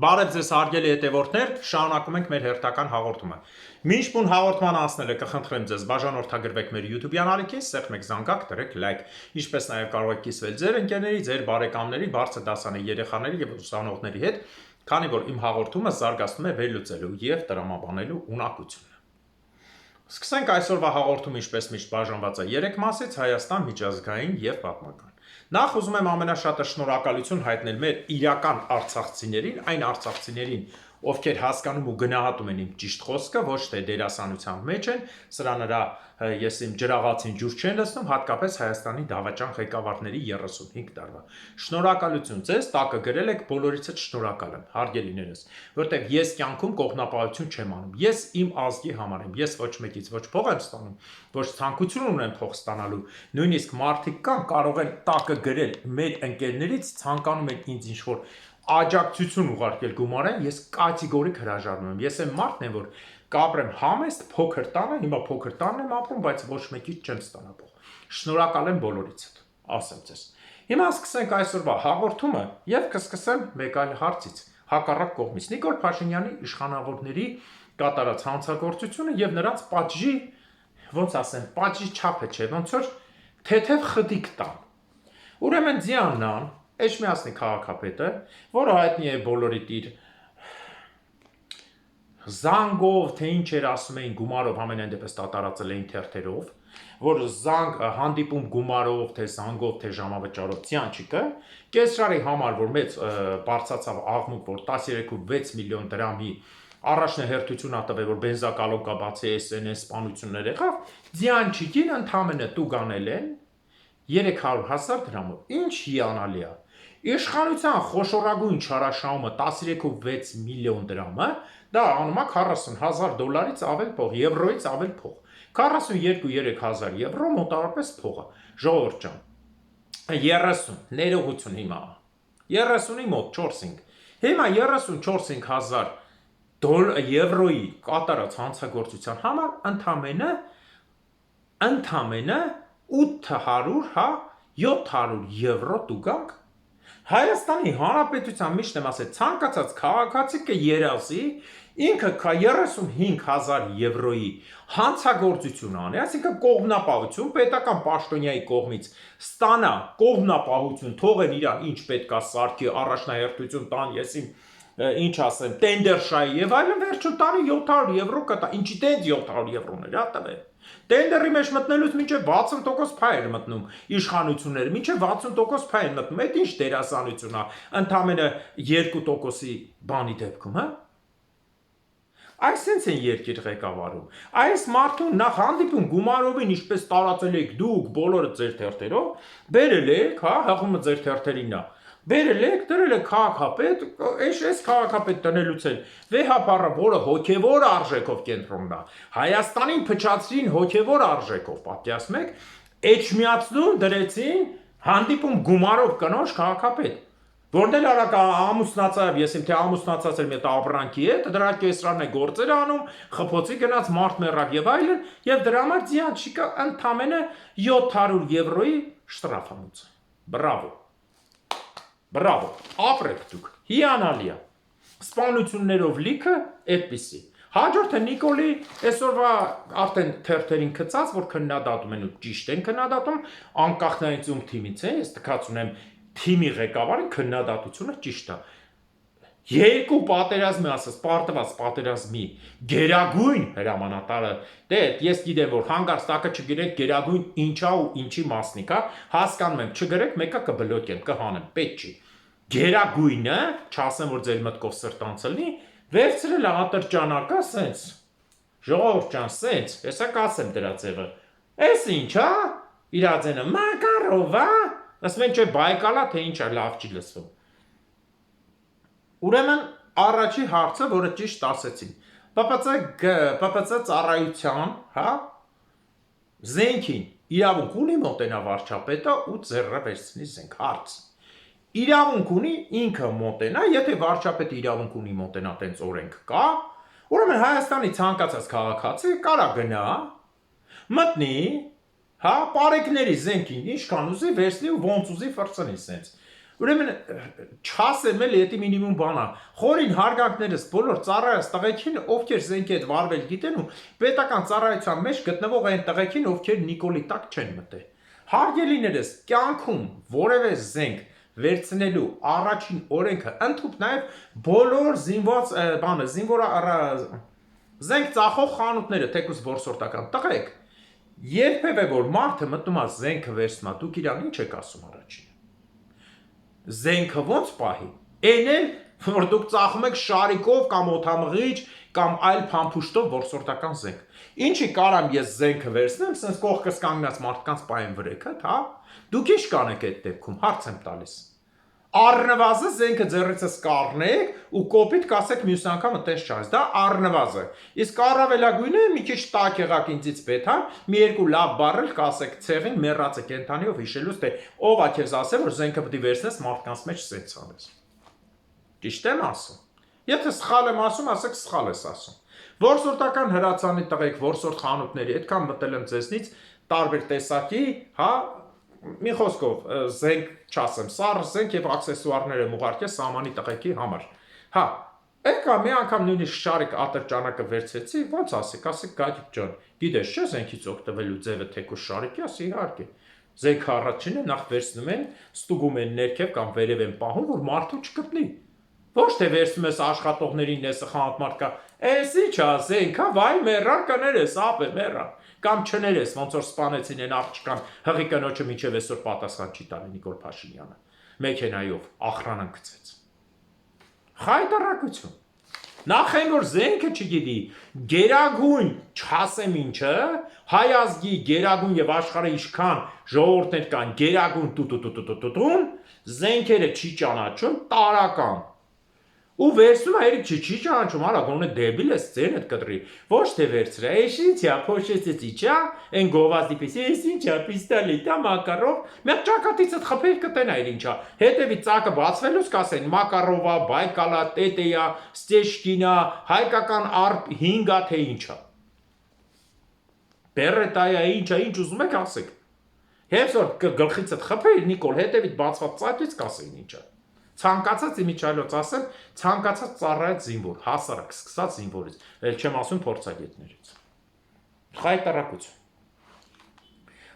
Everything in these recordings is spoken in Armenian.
Բարև ձեզ հարգելի հետևորդներ, շարունակում ենք մեր հերթական հաղորդումը։ Մինչ բուն հաղորդման անցնելը կխնդրեմ ձեզ բաժանորդագրվեք մեր YouTube-յան ալիքին, սեղմեք զանգակ, դրեք լայք, ինչպես նաև կարող եք կիսվել ձեր ընկերների, ձեր բարեկամների, բարձր դասանի երեխաների եւ ուսանողների հետ, քանի որ իմ հաղորդումը զարգացնում է վերլուծելու եւ տրամաբանելու ունակությունը։ Սկսենք այսօրվա հաղորդումը ինչպես միշտ բաժանված է 3 մասից՝ Հայաստան, միջազգային եւ պատմական։ Նախ ուզում եմ ամենաշատը շնորհակալություն հայտնել մեր իրական արցախցիներին, այն արցախցիներին, ովքեր հասկանում ու գնահատում են իմ ճիշտ խոսքը, ոչ թե դերասանության մեջ են, սրա նրա ես իմ ջրաղացին ջուր չեն լցնում, հատկապես Հայաստանի դավաճան ղեկավարների 35 տարվա։ Շնորհակալություն ձեզ, տակը գրել եք, բոլորիցս շնորհակալ եմ, հարգելիներս, որտեղ ես կյանքում կողմնապահություն չեմ անում։ Ես իմ ազգի համար եմ, ես ոչ մեկից ոչ փող եմ ստանում, ոչ ցանկություն ունեմ փող ստանալու։ Նույնիսկ մարդիկ կան կարող են տակը գրել մեր ընկերներից ցանկանում են ինձ ինչ-որ աջակցություն ուղարկել գումարեն, ես կատեգորիկ հրաժարվում եմ։ Ես այն մարդն եմ, որ կապրեմ համեստ փոքր տանը, հիմա փոքր տանն եմ ապրում, բայց ոչ մեկից չեմ ստանա փող։ Շնորհակալ եմ բոլորիցս, ասեմ ձեզ։ Հիմա սկսենք այսօրվա հաղորդումը եւ կսկսեմ մեկ այլ հարցից։ Հակառակ կողմից Նիկոլ Փաշինյանի իշխանավորների կատարած հանցագործությունը եւ նրանց պատժի, ոնց ասեմ, պատժի չափը չէ, ոնց որ թեթև խտիկ տան։ Ուրեմն Ձիաննան, Էջմիածնի քաղաքապետը, որը հայտնի է բոլորիդ իր զանգով, թե ինչ էր ասում էին գումարով, ամենայն դեպս տարածել էին թերթերով, որ զանգ հանդիպում գումարով, թե զանգով, թե ժամավճարով Ձիանչիկը, կեսրարի համար, որ մեծ բարձացավ աղմուկ, որ 13.6 միլիոն դրամի առաջնահերթություն ատվել, որ բենզակալոնկա բացի SNS սպանություններ եղավ, Ձիանչիկին ընդամենը տուգանել են 300,000 դրամով։ Ինչ հիանալի է։ Իշխանության խոշորագույն չարաշահումը 13.6 միլիոն դրամը, դա անում է 40,000 դոլարից ավել փող, եվրոից ավել փող։ 42-3,000 եվրո մոտավորապես փողը։ Ժողովուրդ ջան, 30 ներողություն հիմա 30-ի մոտ 4-5 հիմա 34,000 եվրոյի կատարած հանցագործության համար ընդամենը 800, հա, 700 եվրո տուգանք։ Հայաստանի Հանրապետության միշտ եմ ասել, ցանկացած քաղաքացի կերասի ինքը 35,000 եվրոյի հանցագործություն անի, այսինքն կողմնապահություն պետական պաշտոնյայի կողմից ստանա կողմնապահություն, թողեն իրան ինչ պետք է սարքի, առաջնահերթություն տան, ես ինչ ասեմ, տենդեր շայի եւ այլն, վերջում տանի 700 եվրո կտա, ինչի տենց 700 եվրոներ է տվել։ Տենդերի մեջ մտնելուց մինչև 60% փայ էր մտնում իշխանությունները, մինչև 60% փայ են մտնում, այդ ինչ դերասանություն է, ընդամենը 2%-ի բանի դեպքում, հա։ Այսինքն են երկիր ղեկավարում։ Այս մարդուն նախ հանդիպում գումարովին, ինչպես տարածել եք դուք բոլորը ձեր թերթերով, բերել եք, հա, հղումը ձեր թերթերին է։ Բերել եք, դրել եք քաղաքապետ, այս քաղաքապետ տնելուց են վեհապարը, որը հոգևոր արժեքով կենտրոնն է, Հայաստանին փչացրին հոգևոր արժեքով, պատկերացնում եք, Էջմիածնում դրեցին հանդիպում գումարով կնոջ քաղաքապետ, որն էլ արագ ամուսնացավ, ես իմ թե ամուսնացած եմ այդ ապրանքի հետ, դրա կեսրարն է գործեր անում, խփոցի գնաց մարդ մեռավ եւ այլն, եւ դրա համար Ձիանչիկը ընդամենը 700 եվրոյի շտրաֆ անուց։ Բրավո։ Բրավո, ապրեք դուք, հիանալի է, սպանություններով լիքը այդպիսի։ Հաջորդը Նիկոլի այսօրվա արդեն թերթերին գծած, որ քննադատում են ու ճիշտ են քննադատում, անկախ նրանից ում թիմից է, ես տկած ունեմ թիմի ղեկավարին քննադատությունը ճիշտ է։ Երկու պատերազմի ասած, պարտված պատերազմի գերագույն հրամանատարը, դե ես գիտեմ, որ հանգարց տակը չգրեք գերագույն ինչա ու ինչի մասնիկ է, հասկանում եմ, չգրեք, մեկը կբլոկեմ, կհանեմ, պետք չի։ Գերագույնը, չասեմ, որ ձեր մտքով սրտանց լինի, վերցրել է ատրճանակա սենց, ժողովուրդ ջան, սենց, հեսա կասեմ դրա ձևը, էս ինչ, հա, իրաձենը, Մակարով, հա, ասում են չէ բայկալա, թե ինչ է, լավ չի լսվում։ Ուրեմն առաջի հարցը, որը ճիշտ ասեցին, ՊՊՑ ծառայության, հա, զենքին իրավունք ունի մոտենա վարչապետը ու ձեռը վերցնի զենք, հարց։ Իրավունք ունի ինքը մոտենա, եթե վարչապետը իրավունք ունի մոտենա, տենց օրենք կա, ուրեմն Հայաստանի ցանկացած քաղաքացի կարա գնա, մտնի, հա, պարեկների զենքին ինչքան ուզի վերցնի ու ոնց ուզի ֆրցնի սենց։ Ուրեմն չասեմ էլ էդի մինիմում բանա։ Խորին հարգանքներս բոլոր ծառայած տղեկին, ովքեր զենքի հետ վարվել գիտեն ու պետական ծառայության մեջ գտնվող այն տղեկին, ովքեր Նիկոլի տակ չեն մտել։ Հարգելիներս, կյանքում որևէ զենք վերցնելու առաջին օրենքը ընդհուպ նաև բոլոր զինված զենք ծախող խանութները, թեկուզ որսորդական տղեկ, երբևէ որ մարդը մտնում է զենքը վերցնում է, դուք իրան ինչ եք ասում առաջին։ Զենքը ոնց պահի։ Էն էլ, որ դուք ծախում եք շարիկով կամ օդամղիչ կամ այլ փամփուշտով որսորդական զենք։ Ինչի կարամ ես զենքը վերցնեմ, sense կողքս կանգնած մարդկանց պայեն վրեքը, հա։ Դուք ինչ կանեք այդ դեպքում, հարց եմ տալիս։ Առնվազը զենքը ձեռիցս կառնեք ու կոպիտ կասեք մյուս անգամ այդպես չանես, դա առնվազը։ Իսկ առավելագույնը մի քիչ տաք եղաք ինձից պետք է, մի երկու լավ բառել կասեք ցեղին մեռածը կենթանիով հիշելուց թե ով է քեզ ասել որ զենքը պետք է վերցնես մարդկանց մեջ սենց անես։ Ճիշտ եմ ասում։ Եթե սխալ եմ ասում, ասեք սխալ ես ասում։ Որսորդական հրացանի տղեկ, որսորդ խանութների այդքան մտել եմ ձեզնից տարբեր տեսակի, հա, մի խոսքով զենք չասեմ, սառը զենք եւ աքսեսուարները ուղարկե սամանի տղեկի համար։ Հա, եկա մի անգամ նույնիսկ շարիկ ատրճանակը վերցեցի, ոնց ասեք Գագիկ ջան, գիտես չէ զենքից օգտվելու ձևը թեկուզ շարիկի, ասի իհարկե։ Զենքը առաջինը նախ վերցնում են, ստուգում են ներքև կամ վերև են պահում, որ մարդու չգտնի։ Ոչ թե վերցնում ես աշխատողներին ես խանութ մարդ կա, էս ի՞նչ է զենքա, վայ մեռա կներես, ապե մեռա։ Կամ չներես, ոնց որ սպանեցին են աղջկան, հղի կնոջը մինչև այսօր պատասխան չի տալի Նիկոլ Փաշինյանը։ Մեքենայով ախրանան գցեց։ Խայտարակություն։ Նախ այն որ զենքը չգիտի, գերագույն, չասեմ ինչը, հայ ազգի գերագույն եւ աշխարհի ինչքան ժողովուրդներ կան, գերագույն զենքերը չի ճանաչում, տարական։ Ու վերցնում է երիք չի ճանաչում, արա գոնե դեբիլ ես ձեն այդ կտրի։ Ոչ թե վերցրա, էս ինչա, փոշեցից իջա, այն գովազդի պես, էս ինչա, պիստոլետա, մակարով, մի հատ ճակատից այդ խփեր կտենա իր ինչա։ Հետևի ծակը բացվելուց կասեն Մակարովա, Բայկալա, Տետեյա, Ստեշկինա, հայկական արփ 5-ա թե ինչա։ Բերետայա ինչա, ինչ ուզում եք ասեք։ Հենց որ գլխից այդ խփեր Նիկոլ հետևից բացված ծակից կասեն ինչա։ Ցանկացած իմիջայլոց ասեմ, ցանկացած ծառայած զինվոր, հասարակ սկսած զինվորից, ել չեմ ասում փորձագետներից։ Խայտարակություն։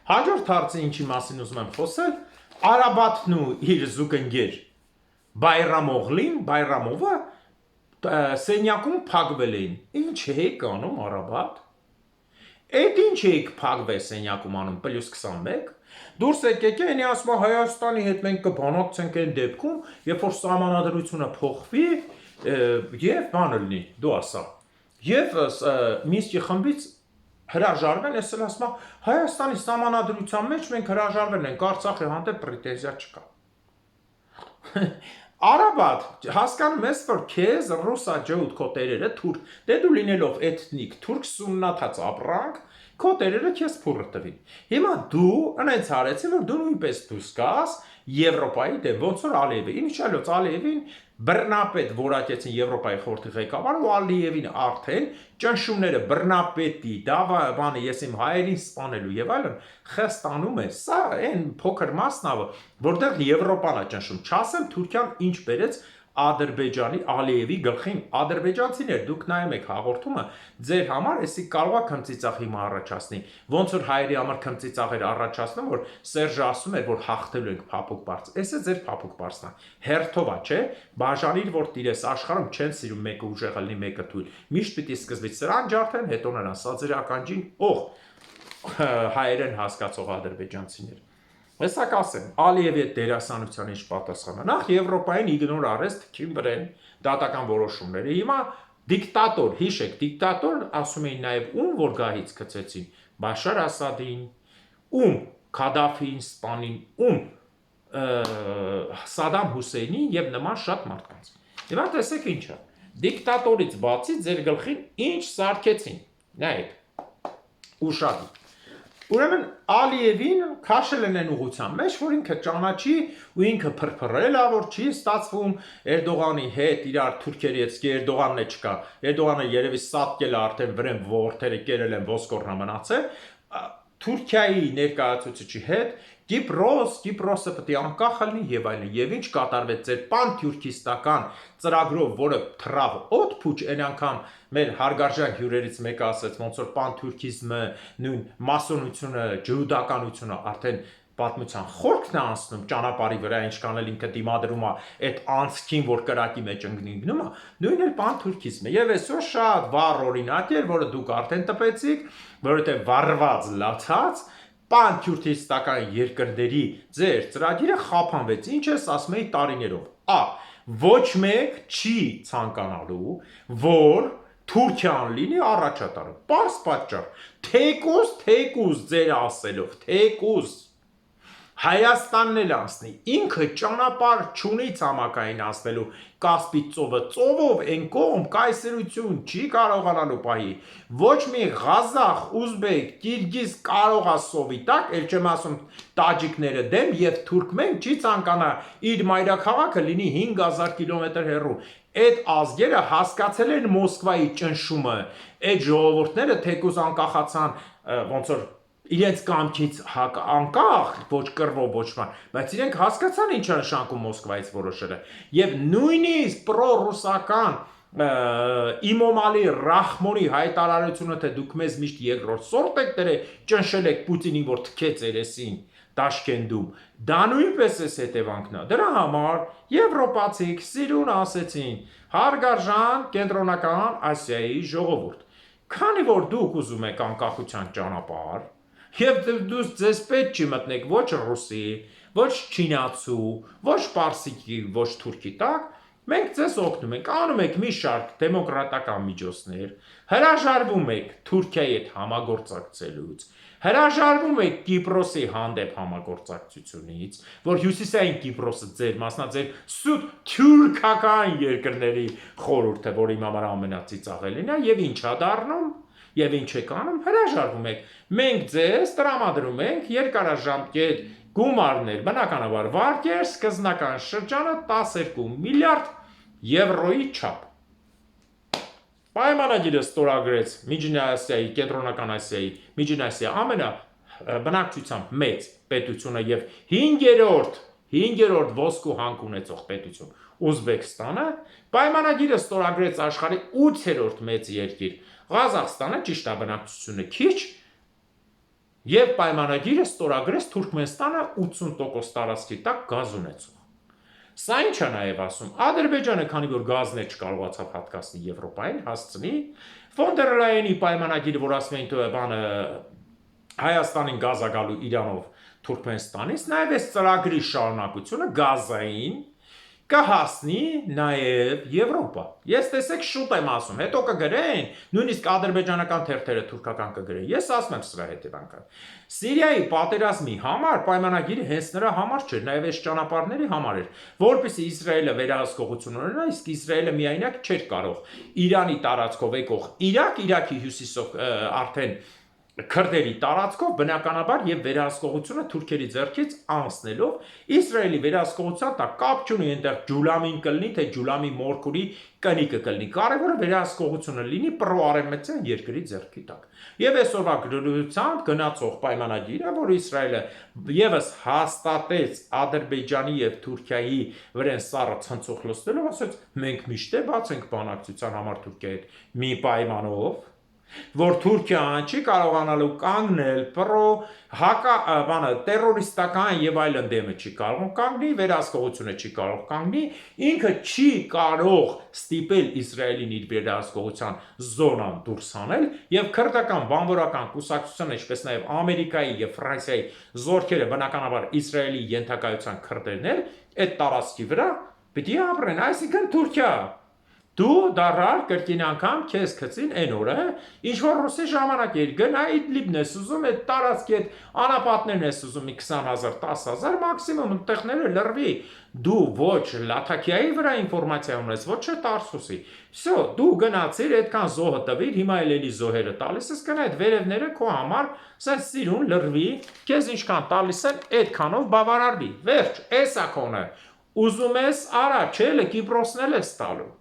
Հաջորդ հարցը ինչի մասին ուզում եմ խոսել, Արաբաթն ու իր զուգընկեր Բայրամովը սենյակում փակվել էին։ Ինչ եք անում Արաբաթ։ Այդ ինչ եք փակվել սենյակում անում +21 Դուրս եկեք էնի ասում է Հայաստանի հետ մենք կբանակցենք այն դեպքում, երբ որ սահմանադրությունը փոխվի եւ բանը լինի, դու ասա։ Եվ Մինսկի խմբից հրաժարվել, ես էլ ասում եմ Հայաստանի սահմանադրության մեջ մենք հրաժարվել ենք, Արցախի հանդեպ պրետենզիա չկա։ Արաբաթ, հասկանում ես, որ քեզ ռուսա ջոուտ քո տերերը թուրք, դե դու լինելով էթնիկ թուրք սուննաթած ապրանք, քո տերերը քեզ փուրը տվին։ Հիմա դու այնց արեցին, որ դու նույնպես դուրս գաս Եվրոպայի դեմ, ոնց որ Ալիևը, ինչալոց Ալիևին բռնապետ որակեցին Եվրոպայի խորհրդի ղեկավարը ու Ալիևին արդեն ճնշումները բռնապետի, բանը ես իմ հայերին սպանելու եւ այլն խստանում է։ Սա այն փոքր մասն է, որտեղ Եվրոպան է ճնշում։ Չասեմ Թուրքիան ինչ բերեց Ադրբեջանի Ալիևի գլխին, ադրբեջանցիներ, դուք նայում եք հաղորդումը, ձեր համար էսի կարող է քմծիծաղ հիմա առաջացնի, ոնց որ հայերի համար քմծիծաղեր առաջացնում, որ Սերժը ասում էր, որ հաղթելու ենք փափուկ բարձ, էսը ձեր փափուկ բարձն է, հերթով է, չէ, բաժանիր, որ տիրես աշխարհում չեն սիրում մեկը ուժեղ լինի, մեկը թույլ, միշտ պիտի սկզբից սրան ջարդեն, հետո նրան, սա ձեր ականջին ող հայերեն հասկացող ադրբեջանցիներ։ Հեսա կասեմ, Ալիևի այդ դերասանության ինչ պատասխանը։ Նախ Եվրոպային իգնոր արեց թքին վրեն դատական որոշումները։ Հիմա դիկտատոր, հիշեք, դիկտատոր ասում էին նաև ում որ գահից գցեցին Բաշար Ասադին, ում Քադաֆին, Սպանին, ում Սադամ Հուսեյնին եւ նման շատ մարդկանց։ Հիմա տեսեք ինչ է։ Դիկտատորից բացի ձեր գլխին ինչ սարքեցին։ Նայեք։ Ուշադիր։ Ուրեմն Ալիևին քաշել են այն ուղղության մեջ, որ ինքը ճանաչի ու ինքը փրփրել է, որ չի ստացվում Էրդողանի հետ իրար թուրքերի հետ, Էրդողանն է չկա։ Էրդողանը երևի սատկել է արդեն վրեն որդերը կերել են ոսկորնա մնացել։ Թուրքիայի ներկայացուցիչի հետ Կիպրոսը պետք է անկախ լինի եւ այլն։ Եվ ինչ կատարվեց ձեր պանթյուրքիստական ծրագրով, որը թռավ օդ փուչ, այն անգամ մեր հարգարժան հյուրերից մեկը ասաց, ոնց որ պանթյուրքիզմը, նույն մասոնությունը, ջհուդականությունը արդեն պատմության խորքն է անցնում ճանապարհի վրա, ինչքան էլ ինքը դիմադրում է այդ անցքին, որ կրակի մեջ ընկնում է, նույնն էլ պանթուրքիզմը։ Եվ այսօր շատ վառ օրինակ էր, որը դուք արդեն տպեցիք, որովհետև վառված լացած պանթյուրքիստական երկրների ձեր ծրագիրը խափանվեց։ Ինչ ես ասում էի տարիներով։ Ոչ մեկ չի ցանկանալու, որ Թուրքիան լինի առաջատարը։ Պարզ պատճառ։ Թեկուզ ձեր ասելով, թեկուզ Հայաստանն էլ անցնի, ինքը ճանապարհ չունի ցամաքային անցնելու Կասպից ծովը, ծովով այն կողմ կայսերություն չի կարողանալու պահի։ Ոչ մի ղազախ, ուզբեկ, կիրգիզ կարող է սովի տակ, ել չեմ ասում տաջիկները դեմ եւ թուրքմեն չի ցանկանա իր մայրաքաղաքը լինի 5000 կիլոմետր հեռու։ Այդ ազգերը հասկացել են Մոսկվայի ճնշումը, այդ ժողովուրդները թեկուզ անկախացան, ոնց որ իրենց կամքից անկախ, ոչ կռվով, ոչ բան, բայց իրենք հասկացան ինչ է նշանակում Մոսկվայից որոշելը։ Եվ նույնիսկ պրոռուսական Իմոմալի Ռախմոնի հայտարարությունը, թե դուք մեզ միշտ երկրորդ սորտ եք դրել, ճնշել եք Պուտինին, որ թքեց երեսին Տաշկենտում, դա նույնպես էս հետևանքն է։ Դրա համար եվրոպացիք սիրուն ասեցին, հարգարժան կենտրոնական Ասիայի ժողովուրդ, քանի որ դուք ուզում եք անկախության ճանապարհ, եւ դուք ձեզ պետք չի մտնեք ոչ ռուսի, ոչ չինացու, ոչ պարսիկի, ոչ թուրքի տակ, մենք ձեզ օգնում ենք, անում եք մի շարք դեմոկրատական միջոցներ, հրաժարվում եք Թուրքիայի հետ համագործակցելուց, հրաժարվում եք Կիպրոսի հանդեպ համագործակցությունից, որ հյուսիսային Կիպրոսը ձեր մասնաձեր սուտ թյուրքական երկրների խորհուրդը, որ իմ համար ամենածիծաղելին է, եւ ինչա դառնում, եւ ինչ եք անում, հրաժարվում եք։ Մենք ձեզ տրամադրում ենք երկարաժամկետ գումարներ, բնականաբար վարկեր, սկզբնական շրջանը 12 միլիարդ եվրոյի չափ։ Պայմանագիրը ստորագրեց Միջին Ասիայի, Կենտրոնական Ասիայի, Միջին Ասիայի ամենաբնակչությամբ մեծ պետությունը եւ 5-րդ ոսկու հանք ունեցող պետություն Ուզբեկստանը, պայմանագիրը ստորագրեց աշխարհի 8-րդ մեծ երկիր Ղազախստանը, ճիշտ է բնակչությունը քիչ, եւ պայմանագիրը ստորագրեց Թուրքմենստանը 80% տարածքի տակ գազ ունեցող։ Սա ինչ է նաև ասում, Ադրբեջանը, քանի որ գազն է չկարողացավ հատկացնի Եվրոպային, հասցնի, Ֆոն դեր Լայենի պայմանագիրը, որ ասում են բանը Հայաստանին գազ է գալու Իրանով Թուրքմենստանից, նաև այս ծրագրի շարունակությունը գազային կհասնի նաև Եվրոպա։ Ես տեսեք շուտ եմ ասում, հետո կգրեն, նույնիսկ ադրբեջանական թերթերը թուրքական կգրեն։ Ես ասում եմ սրա հետևանքը։ Սիրիայի պատերազմի համար պայմանագիրը հենց նրա համար չէր, նաև այս ճանապարհների համար էր, որպեսզի Իսրայելը վերահսկողություն ունենա, իսկ Իսրայելը միայնակ չէր կարող Իրանի տարածքով եկող Իրաքի հյուսիսով արդեն քրդերի տարածքով բնականաբար եւ վերահսկողությունը թուրքերի ձեռքից անցնելով Իսրայելի վերահսկողության տակ կապ չունի այնտեղ Ջուլամին կլինի թե Ջուլամի մորքուրի կնիկը կլինի կարևորը վերահսկողությունը լինի պրոարևմտյան երկրի ձեռքի տակ եւ այսօրվա գրությամբ գնացող պայմանագիրը որ Իսրայելը եւս հաստատեց Ադրբեջանի եւ Թուրքիայի վրան սառը ցնցող լցնելով ասաց մենք միշտ է բաց ենք բանակցության համար Թուրքիայի հետ մի պայմանով որ Թուրքիան չի կարողանալու կանգնել տերորիստական եւ այլն դեմը չի կարող կանգնի, վերահսկողությունը չի կարող կանգնի, ինքը չի կարող ստիպել Իսրայելին իր վերահսկողության զոնան դուրս հանել եւ քրդական բանվորական կուսակցության, ինչպես նաեւ Ամերիկայի եւ Ֆրանսիայի զորքերը բնականաբար Իսրայելի ենթակայության քրդերն էլ այդ տարածքի վրա պիտի ապրեն, այսինքն Թուրքիա Դու դառար կրկին անգամ քեզ գցին այն օրը, ինչ որ ռուսի ժամանակ էր գնա Իդլիբն ես ուզում, այդ տարածքի այդ անապատներն ես ուզում 20,000, 10,000 մաքսիմում տեղները լրվի, դու ոչ Լաթակիայի վրա ինֆորմացիա ունես, ոչ Տարսուսի։ Всё, դու գնացիր, այդքան զոհը տվիր, հիմա էլի զոհերը տալիս ես կնա այդ վերևները քո համար, սենց սիրուն լրվի, քեզ ինչքան տալիս են, այդքանով բավարարվի։ Վերջ, էսա կոնը։ Ուզում ես արա, չէ, Կիպրոսն էլ ես տալու։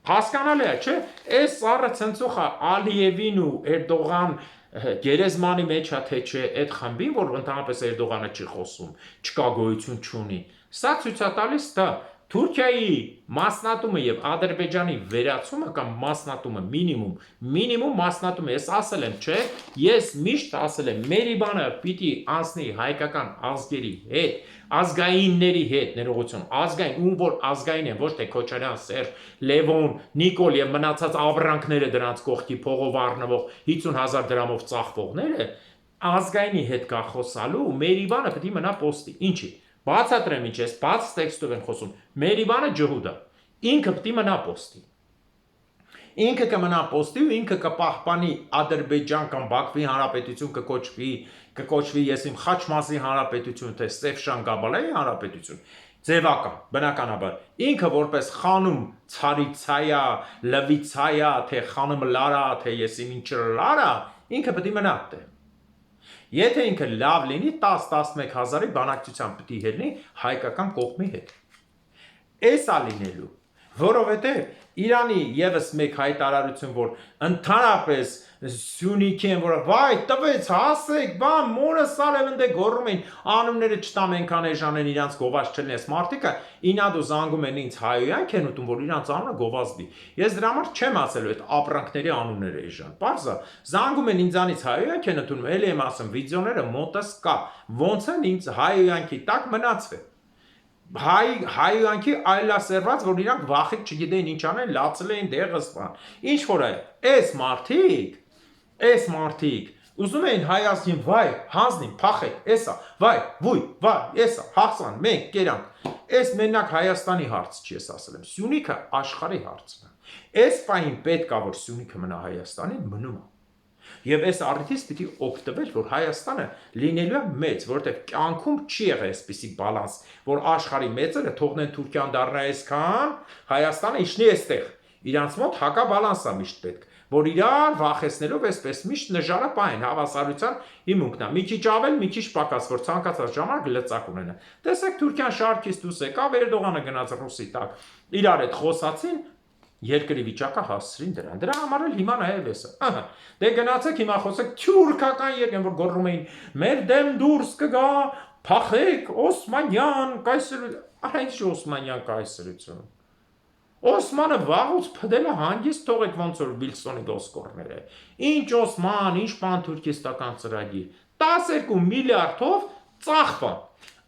Հասկանալի է, չէ՞, այս սառը ցնցուխը Ալիևին ու Էրդողան գերեզմանի մեջ է թե չէ այդ խմբին, որ ընդհանրապես Էրդողանը չի խոսում, չկա գոյություն չունի։ Սա ցույց է տալիս դա Թուրքիայի մասնատումը եւ Ադրբեջանի վերացումը կամ մասնատումը մինիմում մասնատումը, ես ասել եմ, չէ, ես միշտ ասել եմ, Մերիբանը պիտի անցնի հայկական ազգերի հետ, ազգայինների հետ, ներողություն, ազգային, ում որ ազգային են, ոչ թե Քոչարյան, Սերժ, Լևոն, Նիկոլ եւ մնացած ավրանքները դրանց կողքի փողով առնվող 50,000 դրամով ծախվողները, ազգայինի հետ կա խոսալու, Մերիբանը պետք է մնա պոստի, ինչի։ Բացատրեմ ինչ ես, բաց տեքստով եմ խոսում, Մերիբանը ջհուդ է, ինքը պետք է մնա պոստի։ Ինքը կմնա պոստի ու ինքը կպահպանի Ադրբեջան կամ Բաքվի հանրապետություն կկոչվի ես իմ Խաչմազի հանրապետություն, թե Սեֆշան Գաբալայի հանրապետություն, ձևական, բնականաբար, ինքը որպես խանում Ցարիցայա, Լվիցայա, թե խանım Լարա, թե ես իմ ինչ Լարա, ինքը պետք է մնա այդտեղ։ Եթե ինքը լավ լինի 10-11 հազարի բանակցությամբ պետք է ելնի հայկական կողմի հետ։ Էս է լինելու, որովհետև Իրանի եւս մեկ հայտարարություն, որ ընդհանրապես Սյունիքի են, որ վայ տվեց, հասեք, բան, մորը սարևնդե գոռում էին, անունները չտամ ենքան էժան են իրանց գովազ չլնես մարդիկը, ինադու զանգում են ինձ հայոյանք են ուտում, որ իրանց անունը գովազդի։ Ես դրա համար չեմ ասելու այդ ապրանքների անունները էժան։ Պարզա, զանգում են ինձանից հայոյանք են ուտում, էլի եմ ասում, վիդեոները մոտս կա, ոնց են ինձ հայոյանքի տակ մնացվել։ Հայոյանքի այլասերված, որ իրանք վախիկ չգիտեին ինչ անեն, լացել էին դեղս բան։ Ինչ որ է, այս մարդիկ ուզում էին Հայաստան, վայ, հանձնին, փախեք, էսա, վայ, վույ, վայ, էսա, հաղթան, մենք կերանք։ Այս մենակ Հայաստանի հարց չի, ես ասել եմ, Սյունիքը աշխարհի հարցն է։ Այս պահին պետք է որ Սյունիքը մնա Հայաստանին, մնում է։ Եվ այս առիթից պիտի օգտվել, որ Հայաստանը լինելու է մեծ, որովհետև կյանքում չի եղել այսպիսի բալանս, որ աշխարհի մեծերը թողնեն Թուրքիան դառնա այսքան, Հայաստանը իջնի այստեղ։ Իրանց մոտ հակաբալանս է միշտ պետք, որ իրար վախեցնելով այսպես միշտ նժարը պահեն հավասարության հիմունքն է։ Մի քիչ ավել, մի քիչ պակաս, որ ցանկացած ժամանակ լծակ ունենա։ Տեսեք Թուրքիան շարքից դուրս եկավ, Էրդողանը գնաց Ռուսի տակ։ Իրար հետ խոսացին, երկրի վիճակը հասցրին դրան։ Դրա համար էլ հիմա նաև էսը։ Ահա։ Դե գնացեք հիմա խոսեք թյուրքական երկեն, որ գոռում էին, մեր դեմ դուրս կգա, փախեք, Օսմանյան, կայսր, այնչ Օսմանյան կայսրություն։ Օսմանը վաղուց փդելը հանգիստ թողեք ոնց որ Վիլսոնի դոսկորները։ Ինչ Օսման, ինչ պանթուրքիստական ծրագիր։ 12 միլիարդով ծախվան։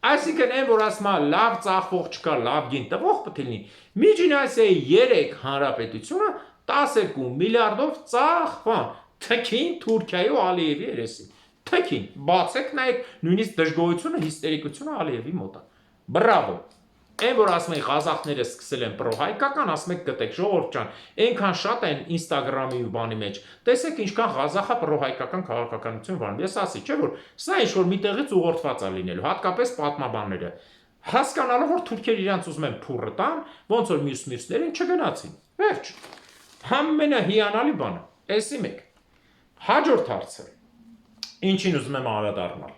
Այսինքն այն որ ասում է լավ ծախվող չկա, լավ գին տվող պետք է լինի։ Միջին Ասիայի 3 հանրապետությունը 12 միլիարդով ծախվան։ Թքին Թուրքիայի ու Ալիևի երեսին։ Թքին, բացեք նայեք նույնիսկ դժգոհությունը, հիստերիկությունը Ալիևի մոտ է։ Բրավո։ Այն որ ասում են ղազախները սկսել են պրոհայկական, ասում եք գտեք ժողովուրդ ջան, այնքան շատ են Instagram-ի ու բանի մեջ։ Տեսեք ինչքան ղազախա պրոհայկական քաղաքականություն վարում։ Ես ասի, չէ՞ որ սա ինչ որ միտեղից ուղղորդված է լինելու, հատկապես պատմաբանները։ Հասկանալով որ թուրքերը իրանց ուզում են փուրը տան, ոնց որ մյուսներին չգնացին։ Վերջ։ Ամենահիանալի բանը, էսի մեկ։ Հաջորդ հարցը։ Ինչին ուզում եմ անդրադառնալ։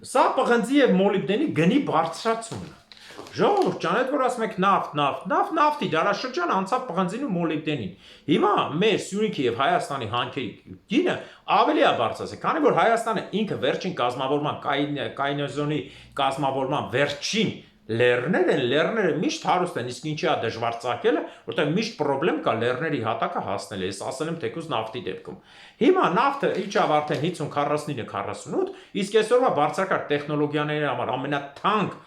Սա պղնձի եւ մոլիբդենի գնի բարձրացումն է։ Ժողովուրդ ջան, այդ որ ասում եք նավթի դարաշրջան անցավ պղնձին ու մոլիբդենին։ Հիմա մեր Սյունիքի եւ Հայաստանի հանքերի գինը ավելի է բարձրացել, քանի որ Հայաստանը ինքը վերջին կազմավորման կայնոզոնի կազմավորման վերջին լեռները միշտ հարուստ են, իսկ ինչի է դժվար ծակելը, որտեղ միշտ խնդրեմ կա լեռների հատակը հասնել, ես ասել եմ թեկուզ նավթի դեպքում։ Հիմա նավթը իջավ արդեն 50-49-48, իսկ այսօրվա բարձրակարգ տեխնոլոգիաների համար ամենաթանկ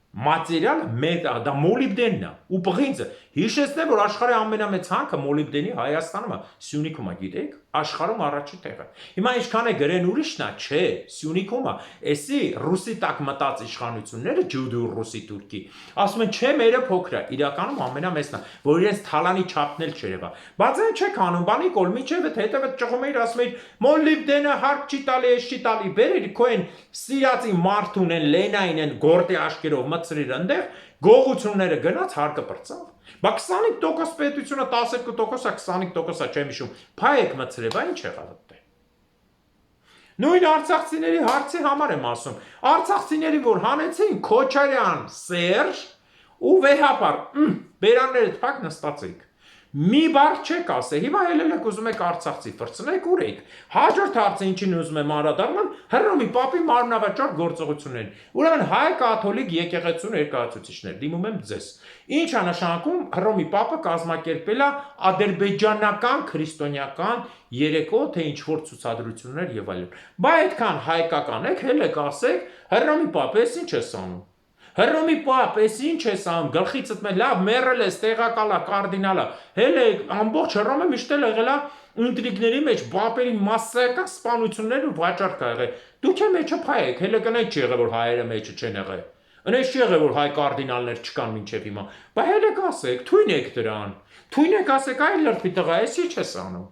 մատերիալը դա մոլիբդենն է ու պղինձը։ Հիշեցնեմ, որ աշխարհի ամենամեծ հանքը մոլիբդենի Հայաստանում է, Սյունիքում է, գիտեք, աշխարհում առաջի տեղը։ Հիմա ինչքան է գրեն ուրիշն է, չէ, Սյունիքում է, էսի ռուսի տակ մտած իշխանությունները ջուդու ռուսի թուրքի, ասում են, չէ, մերը փոքր է, իրականում ամենամեծն է, որ իրենց թալանի չափն էլ չերևա։ Բայց այն չեք անում, բանի կոլ միջև հետևը ճղում էիր, ասում էիր, մոլիբդենը հարկ չի տալի, էս չի տալի, բերիր քո են սիրածի մարդուն են, Լենային են, գորտի աշկերով մցրիր այնտեղ, գողությունները գնաց հարկը բրծավ։ Բա 25% պետությունը 12%-ա, 25%-ա չեմ հիշում։ Փայեք մցրե, բա ինչ եղավ այդտեղ։ Նույն արցախցիների հարցի համար եմ ասում։ Արցախցիների որ հանեցին Քոչարյան, Սերժ ու վեհապար, բերանները թափակ նստած եք։ Մի բառ չեք ասել, հիմա ելեք ուզում եք Արցախցի ֆրցնեք ուր եք։ Հաջորդ հարցը ինչին ուզում եմ անդրադառնալ, Հռոմի Պապի մարմնավաճառ գործողություններին։ Ուրեմն հայ կաթոլիկ եկեղեցու ներկայացուցիչներ, դիմում եմ ձեզ։ Ինչ է նշանակում Հռոմի Պապը կազմակերպել է ադրբեջանական քրիստոնեական երեկո, թե ինչ որ ցուցադրություններ եւ այլն։ Բա այդքան հայկական եք, հելեք ասեք, Հռոմի Պապը ինչ է անում։ Հռոմի Պապ, ես ինչ ես անում, գլխիցդ մեր լավ մեռել ես, տեղակալ է, կարդինալ է, հել է ամբողջ Հռոմը միշտ էլ եղել է ինտրիգների մեջ, պապերի մասսայական սպանություններ ու վաճառք ա եղել։ Դուք է մեջը փայ եք, հելը կնայք չի եղել, որ հայերը մեջը չեն եղել։ Ընես չի եղել, որ հայ կարդինալներ չկան մինչև հիմա։ Բա հելեք ասեք, թույն եք դրան։ Թույն եք ասեք, այ լրբի տղա, ես ինչ ես անում։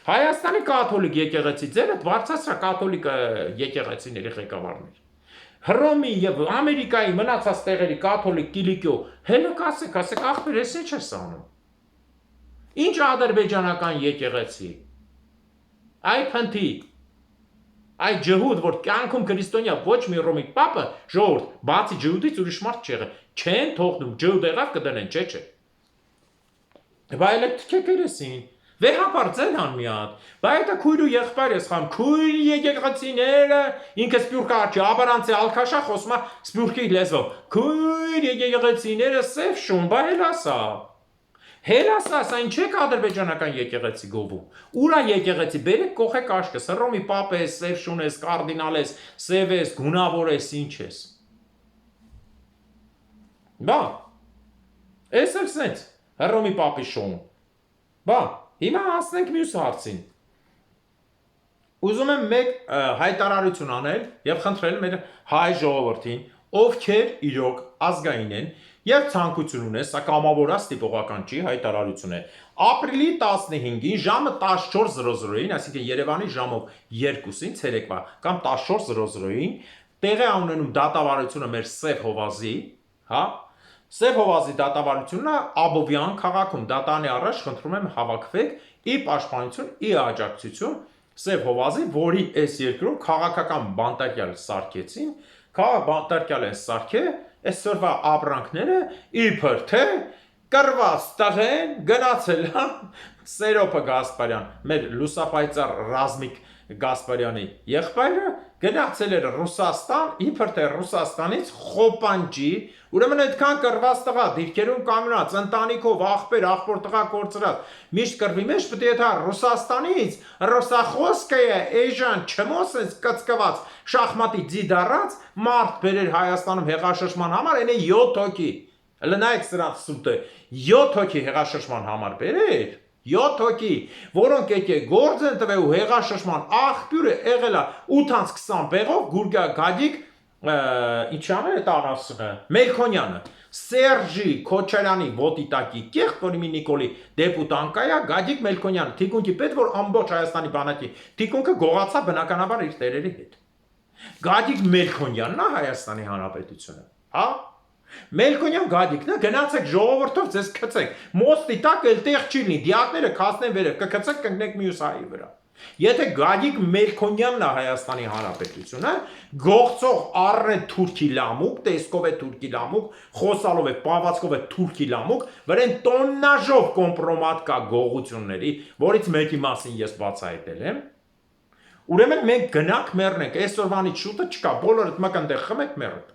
Հայաստանի կաթոլիկ եկեղեցի ձերը բարձրացրա կաթոլիկ եկեղեցիների ղեկավարներ։ Հռոմի եւ Ամերիկայի մնացած տեղերի կաթոլիկ կիլիկյո հելոք ասեք, ախպեր ես ինչ ես անում։ Ինչ ադրբեջանական եկեղեցի։ Այ փնթի։ Այ ջհուդ, որ կյանքում քրիստոնյա ոչ մի Հռոմի Պապը ժողովուրդ, բացի ջհուդից ուրիշ մարդ չեղել, չեն թողնում, ջհուդ եղավ կդնեն, չէ։ Բայց թքեք երեսին։ Վեհապար ձենան մի հատ, բայց դա քույր ու եղբայր ես խամ, քույր եկեղեցիները, ինքը սպյուրքա չի, աբարանցի ալքաշա խոսում է սպյուրքի լեզվով, քույր եկեղեցիները սև շուն, բա հելասա, սա ինչ եք ադրբեջանական եկեղեցի գովում, ուրա եկեղեցի, բերեք կողեք աշկս, Հռոմի պապ ես, սև շուն ես, կարդինալ ես, սև ես, գունավոր ես, ինչ ես, բա, ես էլ սենց, Հռոմի պապի շուն, բա, հիմա հասնենք մյուս հարցին։ Ուզում եմ մեկ հայտարարություն անել եւ խնդրել մեր հայ ժողովրդին, ովքեր իրոք ազգային են եւ ցանկություն ունեն, սա կամավորած տիպողական չի, հայտարարություն է։ Ապրիլի 15-ին ժամը 14:00-ին, այսինքն Երևանի ժամով 2-ին ցերեկվա կամ 14:00-ին տեղի ունենում դատավարությունը մեր Սև Հովազի, հա, Սև Հովազի դատավարությունն է Աբովյան քաղաքում, դատանի առաջ խնդրում եմ հավաքվեք ի պաշտպանություն, ի աջակցություն Սև Հովազի, որի այս երկրում քաղաքական բանտարկյալ սարքեցին, բանտարկյալ են սարքել, այսօրվա ապրանքները իբր թե կրված տղեն գնացել է Սերոպը Գասպարյան, մեր լուսապայծառ Ռազմիկ Գասպարյանի եղբայրը գնացել էր Ռուսաստան, իբր թե Ռուսաստանից խոպանջի, ուրեմն այդքան կրված տղա, դիրքերում կանգնած, ընտանիքով, աղբոր տղա կորցրած, միշտ կրվի մեջ պետք է դա Ռուսաստանից, ռուսախոսքը է, էժան, չմոսենց կծկված, շախմատի ձիդարած, մարդ բերեր Հայաստանում հեղաշրջման համար, այն է 7 հոգի, լնայեք սրանց սուտը, 7 հոգի հեղաշրջման համար բերեր, 7 հոգի, որոնք եկե գործ են տվել ու հեղաշրջման աղբյուրը եղել է 8-20 բեղով Գուրգա Գագիկ, ինչ աներ այդ անասունը, Մելքոնյանը, Սերժի Քոչարյանի ոտիտակի կեղտ, որի մի Նիկոլի դեպուտանկայա, Գագիկ Մելքոնյանը, թիկունքի պետ, որ ամբողջ Հայաստանի բանակի թիկունքը գողացա բնականաբար իր տերերի հետ։ Գագիկ Մելքոնյանն է Հայաստանի Հանրապետությունը, հա? Մելքոնյան Գադիկն է, գնացեք ժողովրդով ձեզ քցեք, մոստի տակ էլ տեղ չի լինի, դիակները քացնեն վերև, կքցեք կընկնեք մյուս հայի վրա։ Եթե Գադիկ Մելքոնյանն է Հայաստանի Հանրապետությունը, գողցող առն է թուրքի լամուկ, տեսքով է թուրքի լամուկ, խոսալով է, պահվածքով է թուրքի լամուկ, վրեն տոննաժով կոմպրոմատ կա գողությունների, որից մեկի մասին ես բացահայտել եմ։ Ուրեմն մենք գնանք մեռնենք, այսօրվանից շուտը չկա, բոլորդ մկնդեղ խմեք մեռեք։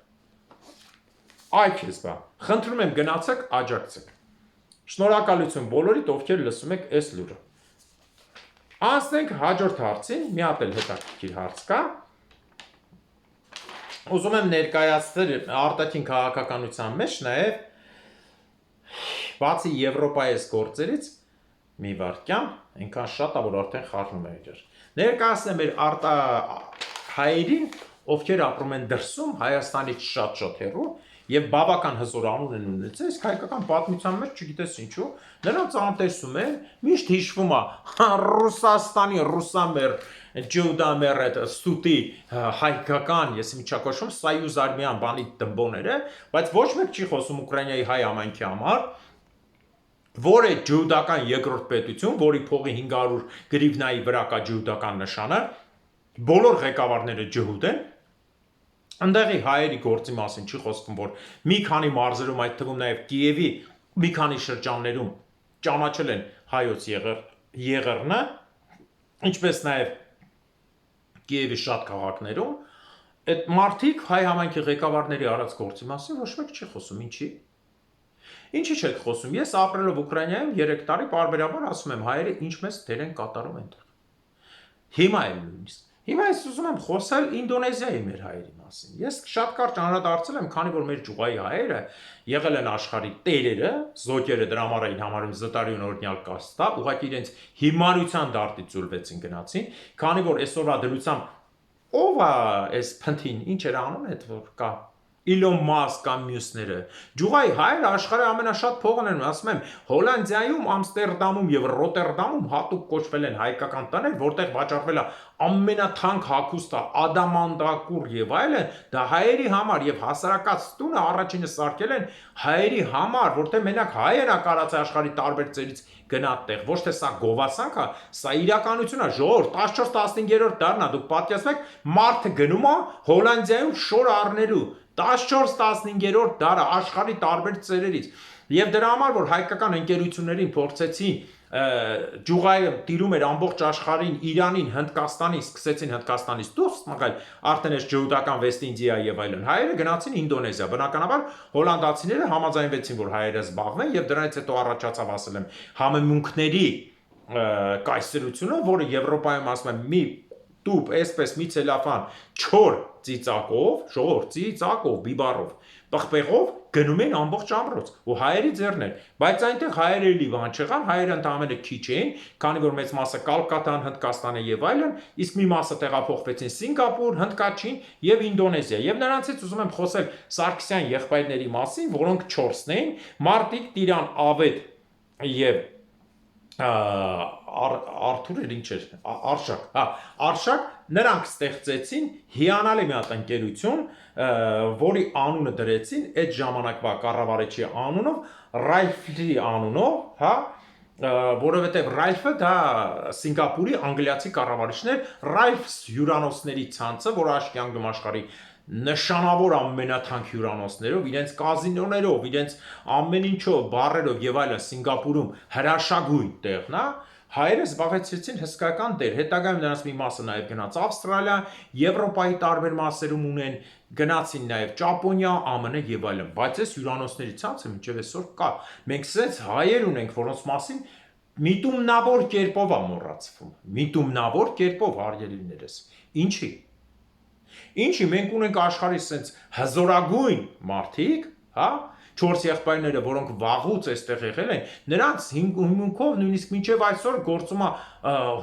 Այ քեզ բա, խնդրում եմ գնացեք, աջակցեք։ Շնորհակալություն բոլորիդ, ովքեր լսում եք այս լուրը։ Անցնենք հաջորդ հարցին, մի հատ էլ հետաքրքիր հարց կա։ Ուզում եմ ներկայացնել արտաքին քաղաքականության մեջ նաև բացի Եվրոպայից գործերից մի վարքյան, այնքան շատ է, որ արդեն խառնում է իրար։ Ներկայացնեմ մեր հայերին, ովքեր ապրում են դրսում, Հայաստանից շատ հեռու, եւ բավական հզոր անուն են ունեցել, իսկ հայկական պատմության մեջ չգիտես ինչու, նրանց անտեսում են, միշտ հիշվում է Ռուսաստանի ռուսամեր, ջուդամեր այդ ստուտի հայկական, ես միջակայքում Սայյուզ արմյան բանի դմբոները, բայց ոչ մեկ չի խոսում Ուկրաինայի հայ ամայնքի համար, որ է ջուդական երկրորդ պետություն, որի փողի 500 գրիվնայի վրա կա ջուդական նշանը, բոլոր ղեկավարները ջհուդ են, Ընդեղի հայերի գործի մասին չի խոսքում, որ մի քանի մարզերում, այդ թվում նաև Կիևի մի քանի շրջաններում ճանաչել են հայոց եղեռնը, ինչպես նաև Կիևի շատ քաղաքներում, այդ մարդիկ հայ համայնքի ղեկավարների արած գործի մասին ոչ մեկ չի խոսում, Ինչի չեք խոսում, ես ապրելով Ուկրաինայում 3 տարի պարբերաբար ասում եմ հայերը ինչ մեծ դեր են կատարում այնտեղ։ Հիմա էլ նույնիսկ։ Հիմա ես ուզում եմ խոսել Ինդոնեզիայի մեր հայերի մասին։ Ես շատ կարճ անդրադարձել եմ, քանի որ մեր ջուղայի հայերը եղել են աշխարհի տերերը, զոկերը դրա համար էին համարում զտարյուն օրինալ կաստա, ուղղակի իրենց հիմարության դարտից զուլվեցին գնացին, քանի որ այսօրվա դրությամբ ով է այս փնթին, ինչ էր անում այդ որ կա Իլոն Մասկ կամ մյուսները։ Ջուղայի հայերը աշխարհի ամենաշատ փողն են, ասում եմ, Հոլանդիայում, Ամստերդամում եւ Ռոտերդամում հատուկ կոչվել են հայկական տներ, որտեղ վաճառվել է ամենաթանկ հագուստը, ադամանդակուր եւ այլն, դա հայերի համար եւ հասարակած տունը առաջինը սարքել են հայերի համար, որտեղ մենակ հայերն է կարած աշխարհի տարբեր ծերից գնա տեղ, ոչ թե սա գովասանք է, սա իրականություն է, ժողովուրդ 14-15-րդ դարն է, դուք պատկերացնեք, մարդը գնում է Հոլանդիայում շոր առնելու 14-15-րդ դարը աշխարհի տարբեր ծերերից եւ դրա համար որ հայկական ընկերություններին փորձեցին ջուղայը տիրում էր ամբողջ աշխարհին Իրանին, Հնդկաստանին, սկսեցին Հնդկաստանից դուրս մղել արդեն այս ջհուդական Վեստ Ինդիա եւ այլն հայերը գնացին Ինդոնեզիա բնականաբար հոլանդացիները համաձայնվեցին որ հայերը զբաղվեն եւ դրանից հետո առաջացավ ասել եմ համեմունքների կայսրությունը որը Եվրոպայում ասում եմ մի տուփ, այսպես մի ցելոֆան, չոր ծիծակով, ժողովուրդ ծիծակով, բիբարով, պղպեղով գնում են ամբողջ ամրոց ու հայերի ձեռն էր, բայց այնտեղ հայերը էլի բան չեղան, հայերը ընդամենը քիչ էին, քանի որ մեծ մասը Կալկատան, Հնդկաստանը եւ այլն, իսկ մի մասը տեղափոխվեցին Սինգապուր, Հնդկաչին եւ Ինդոնեզիա։ Եվ նրանցից ուզում եմ խոսել Սարգսյան եղբայրների մասին, որոնք 4-ն էին՝ Մարտիկ, Տիրան, Ավետ եւ Արթուր էր ինչ էր Արշակ, Արշակ նրանք ստեղծեցին հիանալի մի հատ ընկերություն, որի անունը դրեցին այդ ժամանակվա կառավարիչի անունով, Ռայֆլի անունով, հա, որովհետև Ռայֆը դա Սինգապուրի անգլիացի կառավարիչն էր, Ռայֆս հյուրանոցների ցանցը, որը աշկյանգում աշխարհի նշանավոր ամենաթանկ հյուրանոցներով, իրենց կազինոներով, իրենց ամեն ինչով, բարերով եւ այլն Սինգապուրում հրաշագույն տեղն է, հայերը զբաղեցրեցին հսկայական դեր, հետագայում նրանց մի մասը նաեւ գնաց Ավստրալիա, Եվրոպայի տարբեր մասերում ունեն, գնացին նաեւ Ճապոնիա, ԱՄՆ եւ այլն, բայց այս հյուրանոցների ցանցը մինչեւ այսօր կա։ Մենք սենց հայեր ունենք, որոնց մասին միտումնավոր կերպով է մոռացվում, միտումնավոր կերպով հարգելիներս։ Ինչի մենք ունենք աշխարհի սենց հզորագույն մարդիկ, հա, 4 եղբայրները, որոնք վաղուց այստեղ եղել են, նրանց հիմունքով նույնիսկ մինչև այսօր գործում է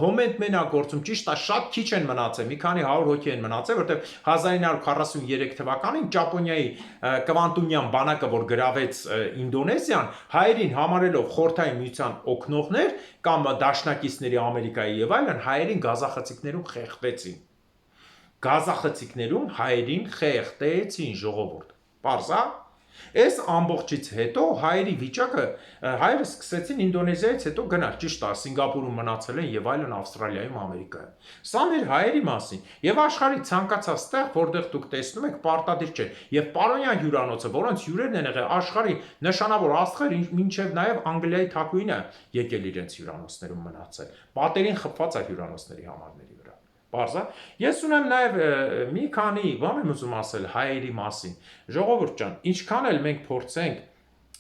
հոմենտ մենակ գործում, ճիշտ է, շատ քիչ են մնացել, մի քանի 100 հոգի են մնացել, որտեղ 1943 թվականին Ճապոնիայի կվանտումյան բանակը, որ գրավեց Ինդոնեզիան, հայերին համարելով խորհրդային միության օգնողներ կամ դաշնակիցների Ամերիկայի եւ այլն, հայերին գազախցիկներում խեղդեցին։ Գազախցիկներում հայերին խեղդեցին ժողովուրդ։ Պարզ է։ Այս ամբողջից հետո հայերի վիճակը հայերը սկսեցին Ինդոնեզիայից հետո գնալ, ճիշտ է, Սինգապուրում մնացել են եւ այլն Ավստրալիայում, Ամերիկայում։ Սա մեր հայերի մասին եւ աշխարհի ցանկացած տեղ, որտեղ դուք տեսնում եք, պարտադիր չէ։ Եվ Պարոնյան հյուրանոցը, որոնց հյուրերն են եղել աշխարհի նշանավոր աստղեր, մինչեւ նաեւ Անգլիայի թագուհինը եկել իրենց հյուրանոցներում մնացել։ Պատերին խփված է հյուրանոցների համարների վրա։ Պարզա։ Ես ունեմ նաև մի քանի բան եմ ուզում ասել հայերի մասին։ Ժողովուրդ ջան, ինչքան էլ մենք փորձենք,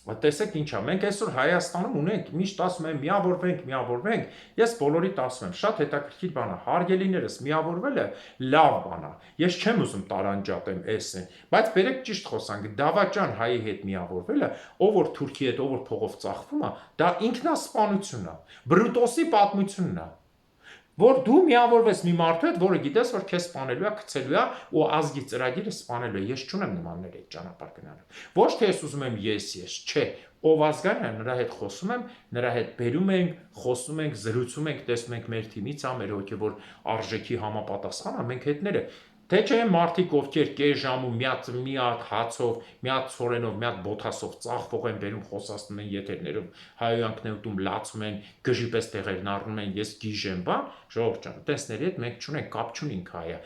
տեսեք ինչա, մենք այսօր Հայաստանում ունենք, միշտ ասում են միավորվենք, ես բոլորիդ ասում եմ, շատ հետաքրքիր բան է, հարգելիներս, միավորվելը լավ բան է։ Ես չեմ ուզում տարանջատեմ էսեն, բայց բերեք ճիշտ խոսանք, դավաճան հայի հետ միավորվելը, ով որ Թուրքի հետ, ով որ փողով ծախվում է, դա ինքնասպանություն է, Բրուտոսի պատմությունն է։ Որ դու միավորվես մի մարդու հետ, որը գիտես, որ քեզ սպանելու է, գցելու է ու ազգի ծրագիրը սպանելու է։ Ես չունեմ նմաններ այդ ճանապարհ գնալու։ Ոչ թե ես ուզում եմ ես, չէ, ով ազգային է, նրա հետ խոսում եմ, նրա հետ բերում ենք, խոսում ենք, զրուցում ենք, տեսնում ենք մեր թիմից է, մեր հոգևոր արժեքի համապատասխան է, մենք հետները Թե չէ մարդիկ, ովքեր կես ժամում մի հատ հացով, մի հատ ցորենով, մի հատ բոթասով ծախվող են բերում, խոսացնում են եթերներում, հայոյանքն ուտում, լացում են, գժի պես տեղերն առնում են, ես գիժ եմ, բան, ժողովուրդ ջան, տեսների հետ մենք չունենք, կապ չունենք հայը։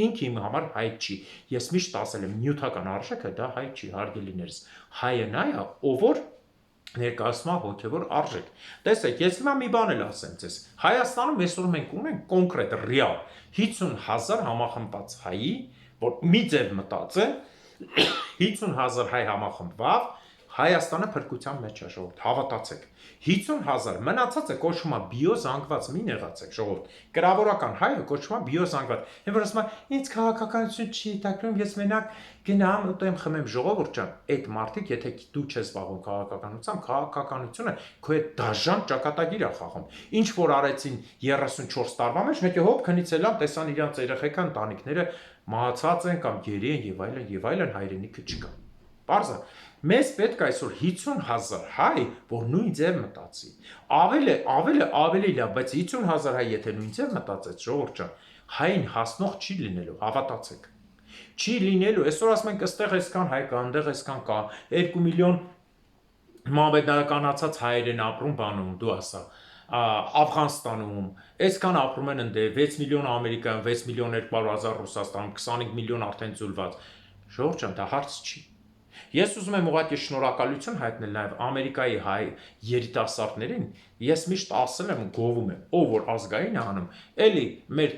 Ինքը իմ համար հայ չի։ Ես միշտ ասել եմ, նյութական արժեքը դա հայ չի, հարգելիներս։ Հայը նա է, ով որ ներկայացնում է հոգևոր արժեք։ Տեսեք, ես հիմա մի բան էլ ասեմ ձեզ։ Հայաստանում այսօր մենք ունենք կոնկրետ ռեալ 50,000 համախմբված հայի, որ մի ձև մտածեն, 50,000 հայ համախմբված, Հայաստանը փրկության մեջ է, ժողովուրդ, հավատացեք։ 50,000 մնացածը կոչվում է բիոզանգված, մի նեղացեք, ժողովուրդ։ Կրավորական հայը կոչվում է բիոզանգված։ Այն որ ասում է, ինձ քաղաքականություն չի հետաքրքրում, ես մենակ գնամ ուտեմ խմեմ, ժողովուրդ ջան, այդ մարդիկ, եթե դու չես զբաղվում քաղաքականությամբ, քաղաքականությունը քո հետ դաժան ճակատագիր է խաղում։ Ինչ որ արեցին 34 տարվա մեջ, մեկ է հոп քնից ելան, տեսան իրանց երեխեքան, տանիքները մահացած են կամ գերի են եւ այլն, հայրենիքը չկա։ Պարզա, մեզ պետք է այսօր 50,000 հայ, որ նույն ձև մտածի։ Ավելի լավ, բայց 50,000 հայ, եթե նույն ձև մտածեց, ժողովուրդ ջան, հային հասնող չի լինելու, հավատացեք։ Չի լինելու, այսօր ասում ենք, ըստեղ այսքան հայ կա, այնտեղ այսքան կա, 2 միլիոն մամեդականացած հայեր են ապրում բանում, դու ասա, Աֆղանստանում, այսքան ապրում են ընդ 6 միլիոն Ամերիկայում, 6 միլիոն 200,000 Ռուսաստանում, 25 միլիոն արդեն ծուլված։ Ժողովուրդ ջան, դա հարց չի։ Ես ուզում եմ ուղղակի շնորհակալություն հայտնել նաև Ամերիկայի հայ երիտասարդներին, ես միշտ ասել եմ, գովում եմ, ով որ ազգային է անում, էլի մեր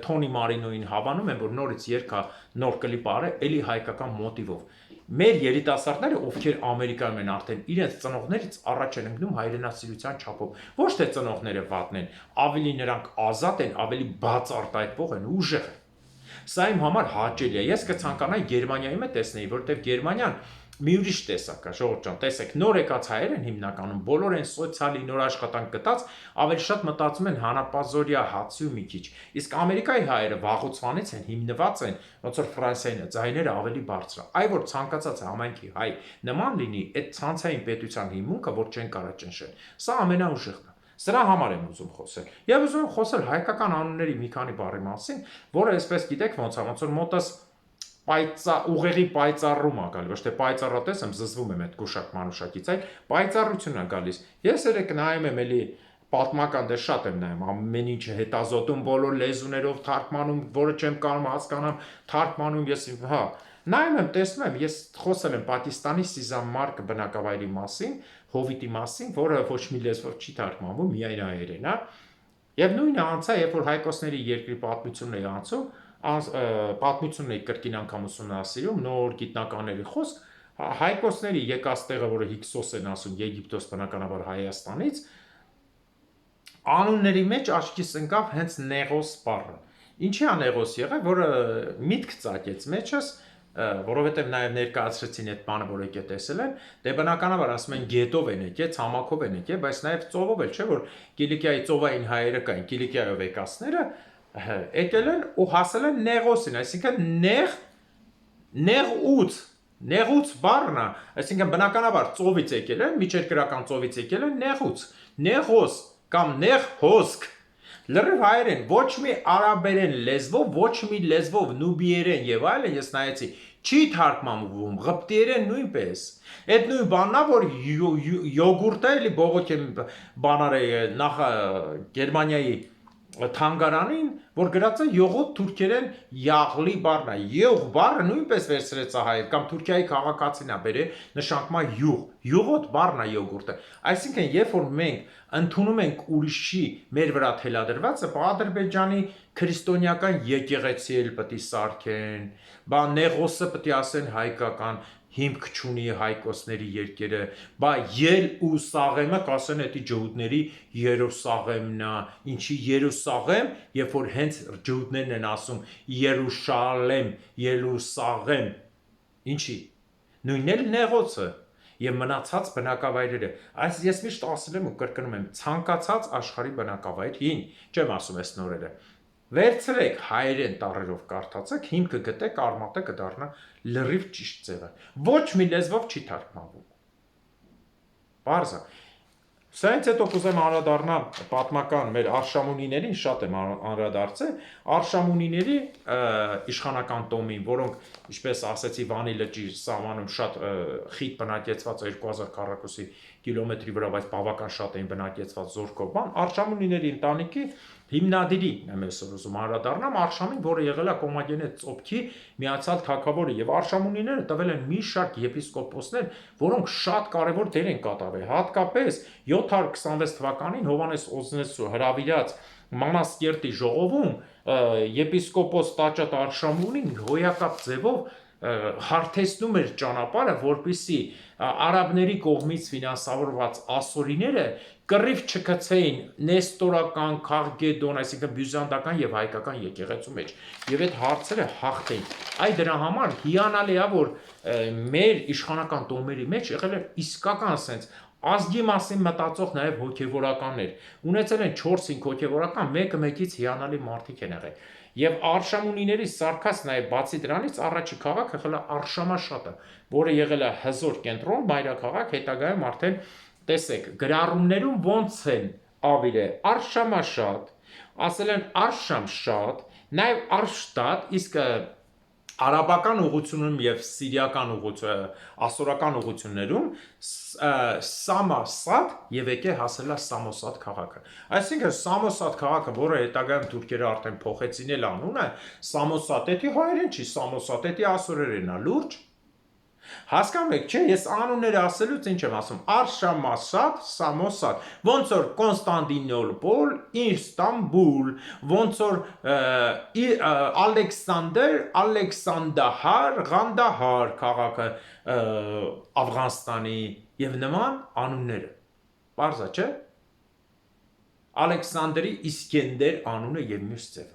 Թոնի Մարինոին հավանում եմ, որ նորից երգա նոր կլիպ արե, էլի հայկական մոտիվով։ Մեր երիտասարդները, ովքեր Ամերիկայում են արդեն իրենց ծնողներից առաջ են ընկնում հայրենասիրության չափով, ոչ թե ծնողները վատն են, ավելի նրանք ազատ են, ավելի բաց արտահայտվող են, ուժեղ են։ Սա իմ համար հաճելի է։ Ես կցանկանայի Գերմանիայում է տեսնեի, որտեղ Գերմանիան մի ուրիշ տեսակ է, ժողովուրդ ջան, տեսեք, նոր եկած հայեր են հիմնականում, բոլոր են սոցիալի նոր աշխատանք գտած, ավելի շատ մտածում են հանապազորյա հացի ու մի քիչ։ Իսկ Ամերիկայի հայերը վաղուց են հիմնված են, ոնց որ Ֆրանսիային ձայները ավելի բարձր է։ Այ որ ցանկացած համայնքի հայ նման լինի, այդ ցանցային պետության հիմունքը, որ չեն կարող ճնշել։ Սա ամենաուժեղն է։ Սրա համար եմ ուզում խոսել։ Եվ ուզում եմ խոսել հայկական անունների մի քանի բառի մասին, որը այսպես գիտեք ոնց որ մոտս ուղեղի պայծառում է գալիս, ոչ թե պայծառատես եմ զզվում եմ այդ գուշակ մանուշակից, այլ պայծառություն է գալիս։ Ես երեք նայում եմ էլի պատմական դե շատ եմ նայում, ամեն ինչը հետազոտում, բոլոր լեզուներով թարգմանում, որը չեմ կարող հասկանամ, թարգմանում ես, հա, նայում եմ, տեսնում եմ, ես խոսել եմ Պակիստանի Սիզամարկ բնակավայրի մասին, հովիտի մասին, որը ոչ մի լեզվով չի թարգմանվում, միայն հայերեն, հա։ Եվ նույնը անցա, երբ որ հայկոսների երկրի պատմությունն է անցում, պատմությունն է կրկին անգամ ուսումնասիրում, նոր գիտնականների խոսք, հայկոսների եկած տեղը, որը Հիքսոս են ասում, Եգիպտոս բնականաբար Հայաստանից, անունների մեջ աչքիս ընկավ հենց Նեղոս բառը։ Ինչի՞ է Նեղոս եղել, որը միտք ծագեց մեջս, որովհետև նաև ներկայացրեցին այդ բանը, որ եկե տեսել են, դե բնականաբար ասում են գետով են եկել, ցամաքով են եկել, բայց նաև ծովով էլ չէ, որ Կիլիկիայի ծովային հայերը կային, Կիլիկիայով եկածները եկել են ու հասել են Նեղոսին, այսինքն Նեղուց բառն է, այսինքն բնականաբար ծովից եկել են, միջերկրական ծովից եկել են Նեղուց, Նեղոս կամ Նեղհոսք, լրիվ հայերեն, ոչ մի արաբերեն լեզվով, ոչ մի լեզվով նուբիերեն եւ այլն ես նայեցի, չի թարգմանվում, ղպտիերեն նույնպես։ Այդ նույն բանն է, որ յոգուրտը էլի բողոք բանարը նախ Գերմանիայի թանգարանին, որ գրած է յոգուրտ թուրքերեն յաղլի բառն է, յուղ բառը նույնպես վերցրեց հայեր, կամ Թուրքիայի քաղաքացին է բերել, նշանակում է յուղ, յուղոտ բառն է յոգուրտը։ Այսինքն, երբ որ մենք ընդունում ենք ուրիշի մեր վրա թելադրվածը, Ադրբեջանի քրիստոնեական եկեղեցի էլ պետք է սարքեն, բա Նեղոսը պետք է ասեն հայկական, հիմք չունի հայկոսների երկերը, բա Ել ու Սաղեմը կասեն էդի ջհուդների Երուսաղեմն է, ինչի Երուսաղեմ, երբ որ հենց ջհուդներն են ասում Երուսաղեմ, ինչի, նույնն էլ Նեղոսը եւ մնացած բնակավայրերը, այս ես միշտ ասել եմ ու կրկնում եմ, ցանկացած աշխարհի բնակավայր հին, չեմ ասում այս նորերը, վերցրեք հայերեն տառերով կարդացեք, հիմքը գտեք, արմատը կդառնա լրիվ ճիշտ ձևը։ Ոչ մի լեզվով չի թարգմանվում։ Պարզ է։ Սրանից հետո կուզեմ անդրադառնալ պատմական մեր արշամունիներին, շատ եմ անդրադարձել, արշամունիների իշխանական տոմին, որոնք, ինչպես ասեցի, Վանի լճի սահմանում շատ խիտ բնակեցված 2000 քառակուսի կիլոմետրի վրա, բայց բավական շատ էին բնակեցված զորքով բան, Արշամունիների ընտանիքի հիմնադիրի եմ այսօր ուզում անդրադառնամ, Արշամին, որը եղել է Կոմագենե ծոփքի միացյալ թագավորը, եւ Արշամունիները տվել են մի շարք եպիսկոպոսներ, որոնք շատ կարևոր դեր են կատարել, հատկապես 726 թվականին Հովանես Օզնեսու հրավիրած Մանասկերտի ժողովում եպիսկոպոս Տաճատ Արշամունին հոյակապ ձևով հարթեցնում էր ճանապարհը, որպեսզի արաբների կողմից ֆինանսավորված ասորիները կռիվ չգցեին նեստորական, քաղգեդոն, այսինքն բյուզանդական եւ հայկական եկեղեցու մեջ, եւ այդ հարցերը հաղթեին։ Այ դրա համար հիանալի է, որ մեր իշխանական տոմերի մեջ եղել է իսկական sense ազգի մասին մտածող նաև հոգևորականներ, ունեցել են 4-5 հոգևորական, մեկը մեկից հիանալի մարդիկ են եղել։ Եվ Արշամունիների սարքած նաև բացի դրանից առաջի քաղաքը եղել է Արշամաշատը, որը եղել է հզոր կենտրոն, մայրաքաղաք, հետագայում արդեն տեսեք, գրառումներում ոնց են ավիրել Արշամաշատ, ասել են Արշամշատ, նաև Արշտատ, իսկ արաբական ուղությունում եւ սիրիական ասորական ուղություններում Սամասատ եւ եկե հասել է Սամոսատ քաղաքը։ Այսինքն Սամոսատ քաղաքը, որը հետագայում թուրքերը արդեն փոխեցին էլ անունը, Սամոսատ, դա հայերեն չի, Սամոսատ, դա ասորերեն է, լուրջ։ Հասկանում եք, չէ, ես անունները ասելուց ինչ եմ ասում, Արշամասատ, Սամոսատ, ոնց որ Կոնստանդինոպոլ, Իստանբուլ, ոնց որ Ալեքսանդր, Ալեքսանդահար, Ղանդահար քաղաքը Աֆղանստանի եւ նման անունները։ Պարզ է, չէ։ Ալեքսանդրի Իսկենդեր անունը եւ մյուս ձևը։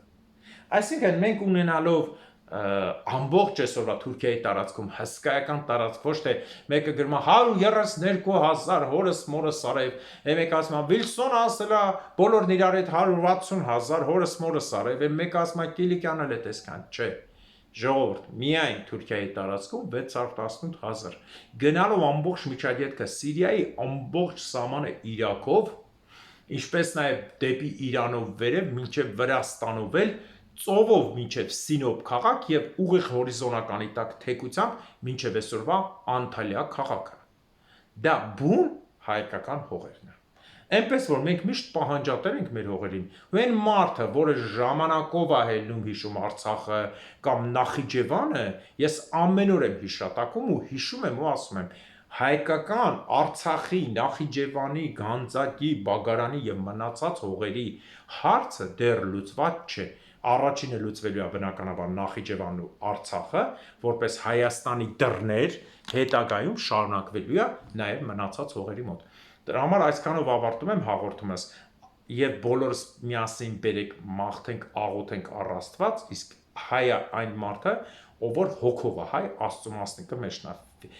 Այսինքն մենք ունենալով ամբողջ այսօրվա Թուրքիայի տարածքում հսկայական տարածք, ոչ թե մեկը գրում է 132,000 հորս մորս արև, մեկը ասում է Վիլսոնը ասել է բոլորն իրար հետ 160,000 հորս մորս արև, մեկը ասում է Կիլիկյանն էլ է տեսքան, չէ։ Ժողովուրդ, միայն Թուրքիայի տարածքում 618,000 գնալով ամբողջ միջագետքը Սիրիայի ամբողջ սահմանը Իրաքով, ինչպես նաև դեպի Իրանով վերև մինչև Վրաստանով էլ ծովով մինչև Սինոպ քաղաք եւ ուղիղ հորիզոնականի տակ թեկությամբ մինչև այսօրվա Անտալիա քաղաքը։ Դա բուն հայկական հողերն է։ Այնպես որ մենք միշտ պահանջատեր ենք մեր հողերին։ Ու այն մարդը, որը ժամանակով է հելնում հիշում Արցախը կամ Նախիջևանը, ես ամեն օր եմ հիշատակում ու հիշում եմ ու ասում եմ հայկական Արցախի, Նախիջևանի, Գանձակի, Բագարանի եւ մնացած հողերի հարցը դեռ լուծված չէ։ Առաջինը լուծվելու է բնականաբար Նախիջևանն ու Արցախը, որպես Հայաստանի դռներ, հետագայում շարունակվելու է նաև մնացած հողերի մոտ։ Դրա համար այսքանով ավարտում եմ հաղորդումս եւ բոլորս միասին բերեք մաղթենք, աղոթենք առ Աստված, իսկ հայը այն մարդը, ով որ հոգով է, հայ Աստծո մասնիկը մեջն է։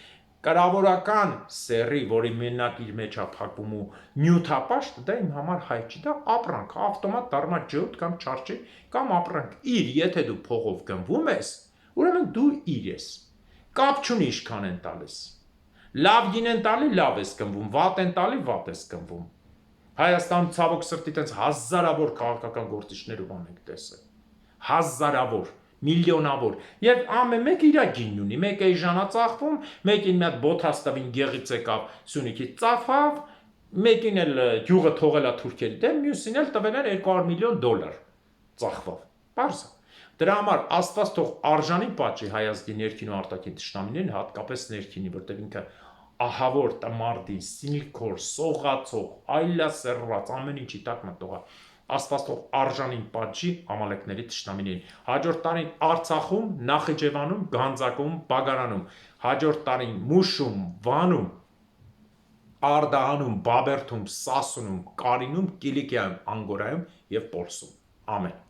Կրավորական սերի, որի մենակ իր մեջ է փակվում ու նյութապաշտ, դա իմ համար հայ չի, դա ապրանք, ավտոմատ դառնա ջոտ կամ չարչի կամ ապրանք։ Իր, եթե դու փողով գնվում ես, ուրեմն դու իր ես։ Կապ չունի ինչքան են տալիս։ Լավ գինեն տալի, լավ ես գնվում, վատ են տալի, վատ ես գնվում։ Հայաստանում ցավոք սրտի տենց հազարավոր քաղաքական գործիչներ ու բան ենք տեսել։ Հազարավոր, միլիոնավոր, եւ ամեն մեկը իր գինն ունի, մեկը իժանա ծախվում, մեկին մի հատ բոթաստավին գեղից եկավ Սյունիքից ծախավ, մեկին էլ յուղը թողել է թուրքերի դեմ, մյուսին էլ տվել են $200 միլիոն ծախվավ։ Պարզ է։ Դրա համար Աստված թող արժանի պատժի հայ ազգի ներքին ու արտաքին թշնամիներին, հատկապես ներքինի, որտեղ ինքը ահավոր, տմարդի, սինիքոր, սողացող, այլասերված, ամեն ինչի տակ մտող է։ Աստված թող արժանին պատժի ամալեկների թշնամիներին։ Հաջորդ տարին Արցախում, Նախիջևանում, Գանձակում, Բագարանում, հաջորդ տարին Մուշում, Վանում, Արդահանում, Բաբերթում, Սասունում, Կարինում, Կիլիկիայում, Անգորայում եւ Պոլսում։ Ամեն։